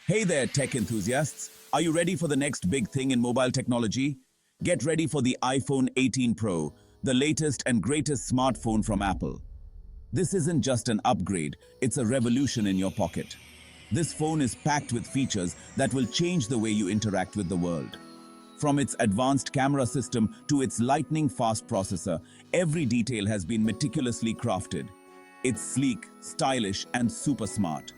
Hey there, tech enthusiasts. Are you ready for the next big thing in mobile technology? Get ready for the iPhone 18 Pro, the latest and greatest smartphone from Apple. This isn't just an upgrade, it's a revolution in your pocket. This phone is packed with features that will change the way you interact with the world. From its advanced camera system to its lightning-fast processor, every detail has been meticulously crafted. It's sleek, stylish, and super smart.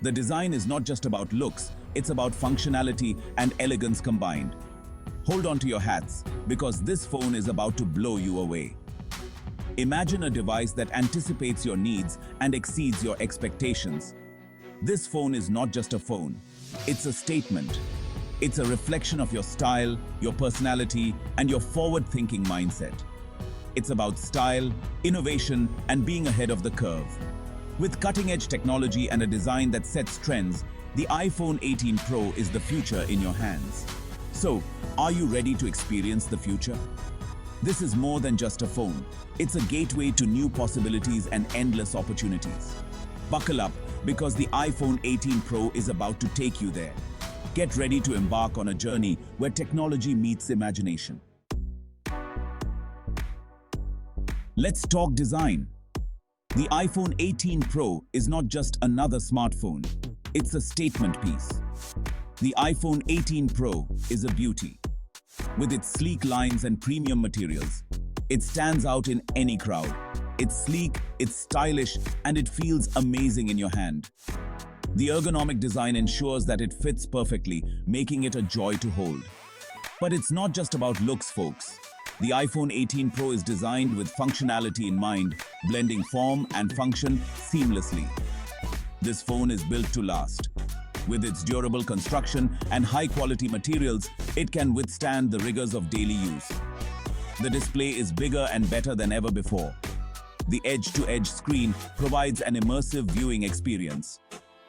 The design is not just about looks, it's about functionality and elegance combined. Hold on to your hats, because this phone is about to blow you away. Imagine a device that anticipates your needs and exceeds your expectations. This phone is not just a phone, it's a statement. It's a reflection of your style, your personality, and your forward-thinking mindset. It's about style, innovation, and being ahead of the curve. With cutting-edge technology and a design that sets trends, the iPhone 18 Pro is the future in your hands. So, are you ready to experience the future? This is more than just a phone. It's a gateway to new possibilities and endless opportunities. Buckle up, because the iPhone 18 Pro is about to take you there. Get ready to embark on a journey where technology meets imagination. Let's talk design. The iPhone 18 Pro is not just another smartphone, it's a statement piece. The iPhone 18 Pro is a beauty. With its sleek lines and premium materials, it stands out in any crowd. It's sleek, it's stylish, and it feels amazing in your hand. The ergonomic design ensures that it fits perfectly, making it a joy to hold. But it's not just about looks, folks. The iPhone 18 Pro is designed with functionality in mind, blending form and function seamlessly. This phone is built to last. With its durable construction and high-quality materials, it can withstand the rigors of daily use. The display is bigger and better than ever before. The edge-to-edge screen provides an immersive viewing experience.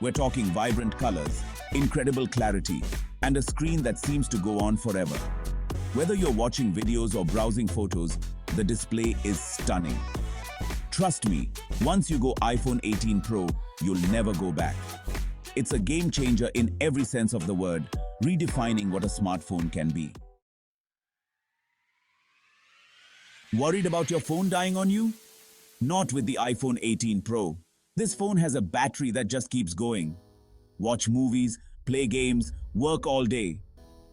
We're talking vibrant colors, incredible clarity, and a screen that seems to go on forever. Whether you're watching videos or browsing photos, the display is stunning. Trust me, once you go iPhone 18 Pro, you'll never go back. It's a game changer in every sense of the word, redefining what a smartphone can be. Worried about your phone dying on you? Not with the iPhone 18 Pro. This phone has a battery that just keeps going. Watch movies, play games, work all day.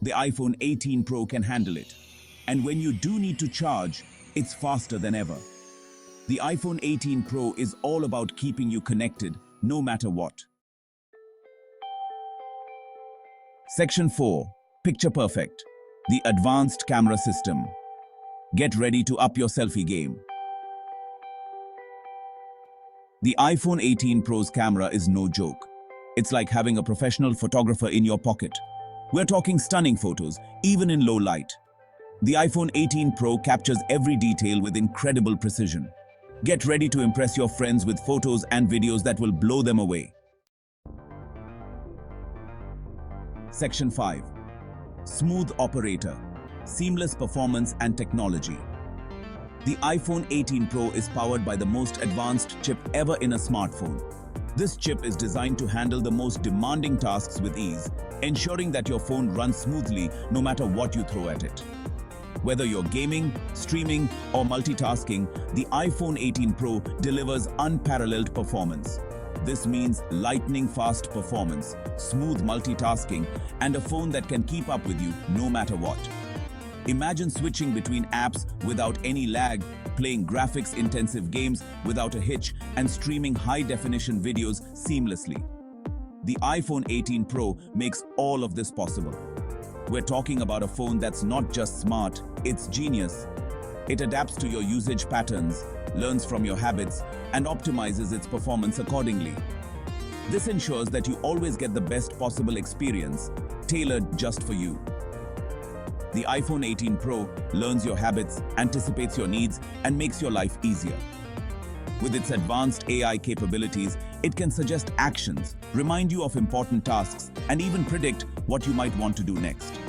The iPhone 18 Pro can handle it. And when you do need to charge, it's faster than ever. The iPhone 18 Pro is all about keeping you connected, no matter what. Section 4. Picture Perfect. The advanced camera system. Get ready to up your selfie game. The iPhone 18 Pro's camera is no joke. It's like having a professional photographer in your pocket. We're talking stunning photos, even in low light. The iPhone 18 Pro captures every detail with incredible precision. Get ready to impress your friends with photos and videos that will blow them away. Section 5. Smooth operator, seamless performance and technology. The iPhone 18 Pro is powered by the most advanced chip ever in a smartphone. This chip is designed to handle the most demanding tasks with ease, ensuring that your phone runs smoothly no matter what you throw at it. Whether you're gaming, streaming, or multitasking, the iPhone 18 Pro delivers unparalleled performance. This means lightning-fast performance, smooth multitasking, and a phone that can keep up with you no matter what. Imagine switching between apps without any lag, playing graphics-intensive games without a hitch, and streaming high-definition videos seamlessly. The iPhone 18 Pro makes all of this possible. We're talking about a phone that's not just smart, it's genius. It adapts to your usage patterns, learns from your habits, and optimizes its performance accordingly. This ensures that you always get the best possible experience, tailored just for you. The iPhone 18 Pro learns your habits, anticipates your needs, and makes your life easier. With its advanced AI capabilities, it can suggest actions, remind you of important tasks, and even predict what you might want to do next.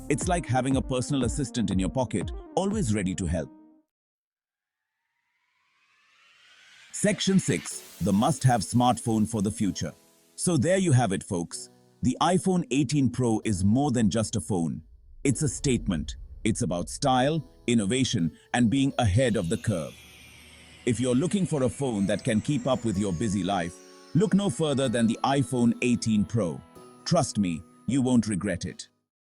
It's like having a personal assistant in your pocket, always ready to help. Section 6. The must-have smartphone for the future. So there you have it, folks. The iPhone 18 Pro is more than just a phone. It's a statement. It's about style, innovation, and being ahead of the curve. If you're looking for a phone that can keep up with your busy life, look no further than the iPhone 18 Pro. Trust me, you won't regret it.